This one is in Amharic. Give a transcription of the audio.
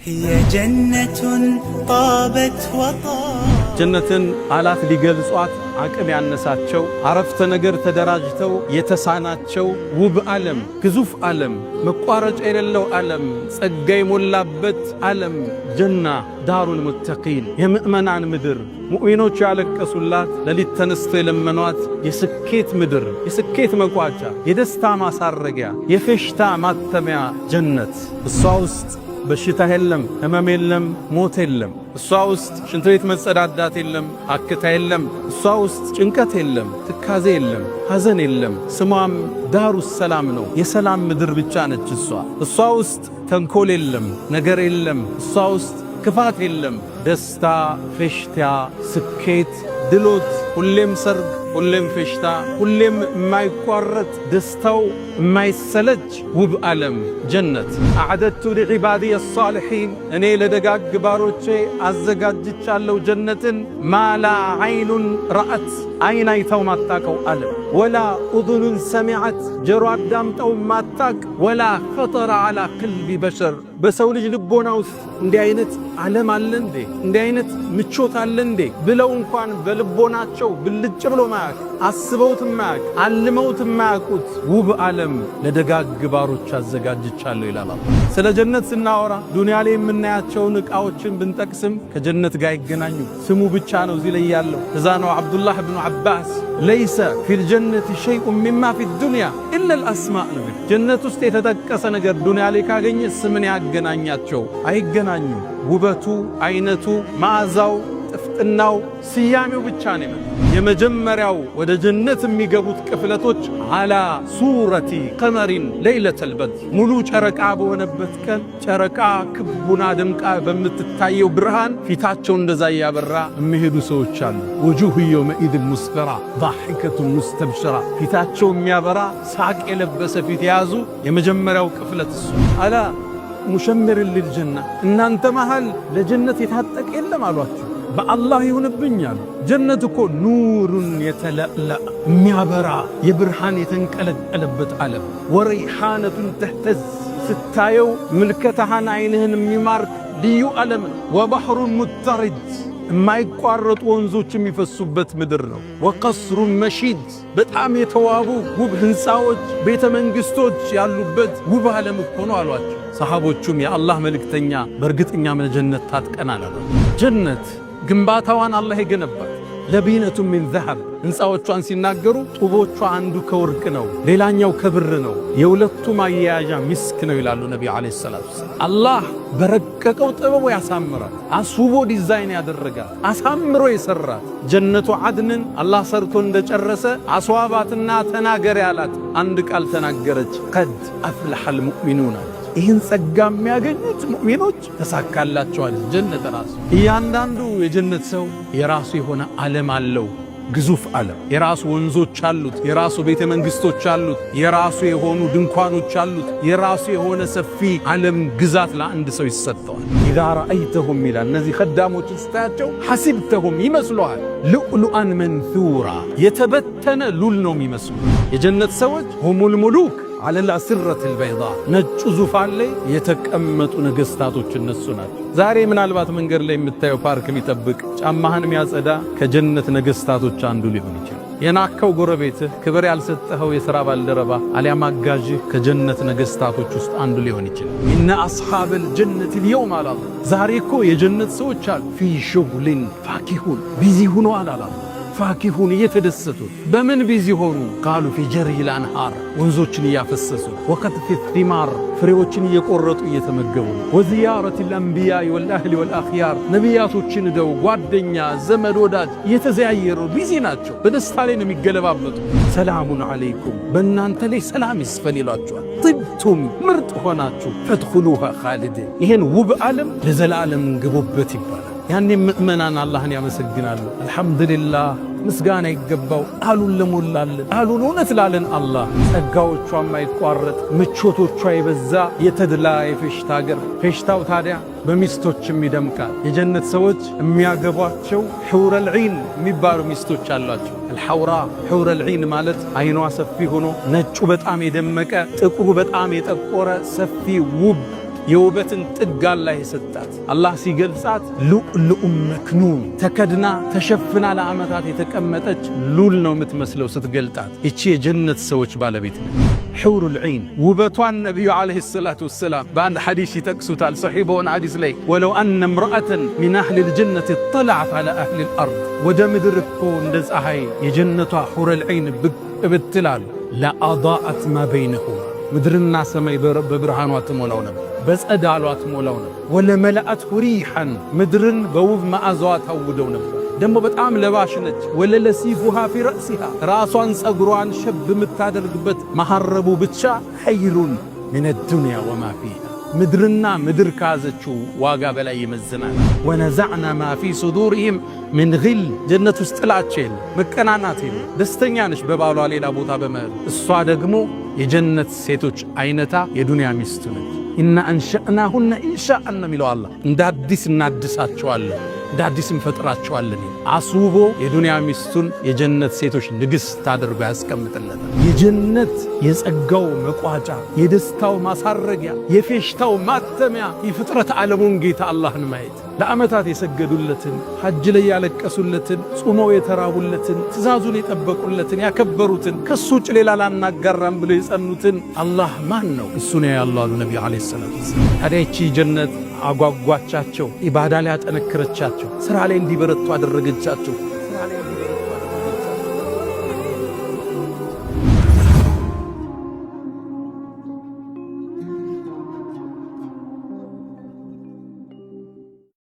هي جنة طابت وطابت ጀነትን አላት ሊገልጿት አቅም ያነሳቸው አረፍተ ነገር ተደራጅተው የተሳናቸው ውብ ዓለም ግዙፍ ዓለም መቋረጫ የሌለው ዓለም ጸጋ የሞላበት ዓለም ጀና ዳሩል ሙተቂን የምእመናን ምድር ሙእሚኖች ያለቀሱላት ለሊት ተነስተው የለመኗት የስኬት ምድር የስኬት መቋጫ የደስታ ማሳረጊያ የፌሽታ ማተሚያ ጀነት እሷ ውስጥ በሽታ የለም ህመም የለም ሞት የለም እሷ ውስጥ ሽንት ቤት መጸዳዳት የለም አክታ የለም እሷ ውስጥ ጭንቀት የለም ትካዜ የለም ሐዘን የለም ስሟም ዳሩ ሰላም ነው የሰላም ምድር ብቻ ነች እሷ ውስጥ ተንኮል የለም ነገር የለም እሷ ውስጥ ክፋት የለም ደስታ ፌሽታ ስኬት ድሎት ሁሌም ሰርግ ሁሌም ፌሽታ ሁሌም የማይቋረጥ ደስታው የማይሰለች ውብ ዓለም ጀነት አዕደቱ ለዒባዲ الصالحين እኔ ለደጋግ ባሮቼ አዘጋጅቻለሁ ጀነትን ማላ ዓይኑን ረአት ዓይን አይተው ማታቀው ዓለም ወላ ኡذኑን ሰሚዐት ጆሮ አዳምጠው ማታቅ ወላ ኸጠረ ዐላ ቀልቢ በሸር በሰው ልጅ ልቦና ውስጥ እንዲህ አይነት ዓለም አለ እንዴ እንዲህ አይነት ምቾት አለ እንዴ ብለው እንኳን በልቦናቸው ብልጭ ብሎ ማያቅ አስበውት ማያቅ አልመውት ማያቁት ውብ ዓለም ለደጋግ ባሮች አዘጋጅቻለሁ ይላል አላህ። ስለ ጀነት ስናወራ ዱንያ ላይ የምናያቸውን ዕቃዎችን ብንጠቅስም ከጀነት ጋር ይገናኙ ስሙ ብቻ ነው እዚህ ላይ ያለው። እዛ ነው አብዱላህ ብኑ ዓባስ ለይሰ ፊል ጀነት ሸይኡን ሚማ ፊ ዱንያ ኢላ አልአስማእ ነው። ጀነት ውስጥ የተጠቀሰ ነገር ዱንያ ላይ ካገኘ ስምን ያገናኛቸው አይገናኙ። ውበቱ አይነቱ መዓዛው ጥፍጥናው ስያሜው ብቻ ነው። የመጀመሪያው ወደ ጀነት የሚገቡት ቅፍለቶች አላ ሱረቲ ቀመሪን ለይለተል በድር ሙሉ ጨረቃ በሆነበት ቀን ጨረቃ ክቡና ደምቃ በምትታየው ብርሃን ፊታቸው እንደዛ ያበራ የሚሄዱ ሰዎች አሉ። ወጁሁ የውመኢዝ ሙስፈራ ضاحከቱ ሙስተብሽራ ፊታቸው የሚያበራ ሳቅ የለበሰ ፊት የያዙ የመጀመሪያው ቅፍለት እሱ አላ ሙሸምር ልልጀና እናንተ መሃል ለጀነት የታጠቀ የለም አሏቸው። በአላህ ይሁንብኛል ጀነት እኮ ኑሩን የተለእለእ የሚያበራ የብርሃን የተንቀለቀለበት ዓለም ወረይሓነቱን ተህተዝ ስታየው ምልከታህን ዓይንህን የሚማርክ ልዩ ዓለም ወባሕሩን ሙተሪድ የማይቋረጡ ወንዞች የሚፈሱበት ምድር ነው። ወቀስሩን መሺድ በጣም የተዋቡ ውብ ሕንፃዎች ቤተ መንግሥቶች ያሉበት ውብ ዓለም እኮ ነው አሏቸው። ሰሓቦቹም የአላህ መልእክተኛ በእርግጠኛ ጀነት ታጥቀናል አሉ። ጀነት ግንባታዋን አላህ የገነባት ለቢነቱ ሚን ዘሀብ ሕንፃዎቿን ሲናገሩ ጡቦቿ አንዱ ከወርቅ ነው ሌላኛው ከብር ነው የሁለቱም አያያዣ ሚስክ ነው ይላሉ ነቢ ዓለይሂ ሰላቱ ወሰላም። አላህ በረቀቀው ጥበቡ ያሳምራል አስውቦ ዲዛይን ያደረጋል አሳምሮ የሰራት ጀነቱ ዓድንን አላህ ሰርቶ እንደጨረሰ አስዋባትና ተናገር ያላት አንድ ቃል ተናገረች ቀድ አፍለሐል ሙእሚኑን። ይህን ጸጋ የሚያገኙት ሙእሚኖች ተሳካላቸዋል። ጀነት ራሱ እያንዳንዱ የጀነት ሰው የራሱ የሆነ ዓለም አለው ግዙፍ ዓለም የራሱ ወንዞች አሉት የራሱ ቤተ መንግሥቶች አሉት የራሱ የሆኑ ድንኳኖች አሉት የራሱ የሆነ ሰፊ ዓለም ግዛት ለአንድ ሰው ይሰጠዋል። ኢዛ ረአይተሁም ይላል እነዚህ ኸዳሞችን ስታያቸው ሐሲብተሁም ይመስሉሃል ልኡሉአን መንሱራ የተበተነ ሉል ነው የሚመስሉ የጀነት ሰዎች ሁሙል ሙሉክ አለል አስረቲል በይዳ ነጩ ዙፋን ላይ የተቀመጡ ነገሥታቶች እነሱ ናቸው። ዛሬ ምናልባት መንገድ ላይ የምታየው ፓርክ የሚጠብቅ ጫማህን የሚያጸዳ ከጀነት ነገሥታቶች አንዱ ሊሆን ይችላል። የናከው ጎረቤትህ ክብር ያልሰጠኸው የሥራ ባልደረባ አሊያም አጋዥህ ከጀነት ነገሥታቶች ውስጥ አንዱ ሊሆን ይችላል። ኢነ አስሓበል ጀነት ልየውም አላላ ዛሬ እኮ የጀነት ሰዎች አሉ ፊ ሹግሊን ፋኪሁን ቢዚ ሁነዋል አላላ ፋኪሁን እየተደሰቱ በምን ቢዚ ሆኑ ቃሉ ፊ ጀሪል አንሃር ወንዞችን እያፈሰሱ ወከትፊ ቲማር ፍሬዎችን እየቆረጡ እየተመገቡ ወዚያረቲል አንቢያ ወልአህሊ ወልአኽያር ነቢያቶችን ደው ጓደኛ ዘመድ ወዳጅ እየተዘያየሩ ቢዚ ናቸው። በደስታ ላይ ነው የሚገለባበጡ። ሰላሙን ዓለይኩም በእናንተ ላይ ሰላም ይስፈን ይሏቸዋል። ጥብቱም ምርጥ ሆናችሁ ፈድኹሉሃ ኻሊዲን ይህን ውብ ዓለም ለዘላለም ግቡበት ይባላል። ያኔ ምእመናን አላህን ያመሰግናሉ። አልሐምዱሊላህ ምስጋና ይገባው ቃሉን ለሞላልን ቃሉን እውነት ላለን አላህ ጸጋዎቿ የማይቋረጥ ምቾቶቿ የበዛ የተድላ የፌሽታ አገር። ፌሽታው ታዲያ በሚስቶችም ይደምቃል። የጀነት ሰዎች የሚያገቧቸው ሑረል ዒን የሚባሉ ሚስቶች አሏቸው። አልሐውራ ሑረል ዒን ማለት አይኗ ሰፊ ሆኖ ነጩ በጣም የደመቀ ጥቁሩ በጣም የጠቆረ ሰፊ ውብ የውበትን ጥግ አላህ የሰጣት። አላህ ሲገልጻት ሉእሉኡም መክኑን ተከድና ተሸፍና ለዓመታት የተቀመጠች ሉል ነው የምትመስለው ስትገልጣት። ይቺ የጀነት ሰዎች ባለቤት ነው። ሑሩል ዒን ውበቷን ነቢዩ ዓለይሂ ሰላቱ ወሰላም በአንድ ሐዲስ ይጠቅሱታል። ሰሒህ በሆነ ሐዲስ ላይ ወለው አነ እምረአተን ሚን አህሊል ጀነት ጠለዐት ዐላ አህሊል አርድ ወደ ምድር እኮ እንደ ፀሐይ የጀነቷ ሑሩል ዒን ብቅ ብትላል ለአዳአት ማ በይነሁማ ምድርና ሰማይ በብርሃኗ ትሞላው ነበር፣ በጸዳሏ ትሞላው ነበር። ወለመለአት ሪሐን ምድርን በውብ መዓዛዋ ታውደው ነበር። ደግሞ በጣም ለባሽ ነች። ወለለሲፉሃ ፊ ረእሲሃ ራሷን ጸጉሯን ሸብ የምታደርግበት መሐረቡ ብቻ ኸይሩን ሚነ ዱንያ ወማ ፊሃ ምድርና ምድር ካዘችው ዋጋ በላይ ይመዝናል። ወነዘዕና ማ ፊ ሱዱሪሂም ምን ግል ጀነት ውስጥ ጥላቻ የለም፣ መቀናናት የለም። ደስተኛ ነች በባሏ ሌላ ቦታ በመሄዱ። እሷ ደግሞ የጀነት ሴቶች አይነታ የዱንያ ሚስቱ ነች። ኢና አንሸእናሁነ ኢንሻአን የሚለው አላህ እንደ አዲስ እናድሳቸዋለን፣ እንደ አዲስ እንፈጥራቸዋለን። አስውቦ የዱንያ ሚስቱን የጀነት ሴቶች ንግሥት አድርጎ ያስቀምጥለታል። የጀነት የጸጋው መቋጫ፣ የደስታው ማሳረጊያ፣ የፌሽታው ማተሚያ የፍጥረት ዓለሙን ጌታ አላህን ማየት፣ ለዓመታት የሰገዱለትን፣ ሐጅ ላይ ያለቀሱለትን፣ ጾመው የተራቡለትን፣ ትእዛዙን የጠበቁለትን፣ ያከበሩትን፣ ከሱ ውጭ ሌላ ላናጋራም ብለው የጸኑትን አላህ ማን ነው? እሱ ነው ያለው አሉ ነቢዩ ዓለይሂ ሰላቱ ወሰላም። ታዲያ ይቺ ጀነት አጓጓቻቸው፣ ኢባዳ ላይ ያጠነከረቻቸው፣ ሥራ ላይ እንዲበረቱ አደረገቻቸው። ሥራ ላይ እንዲበረቱ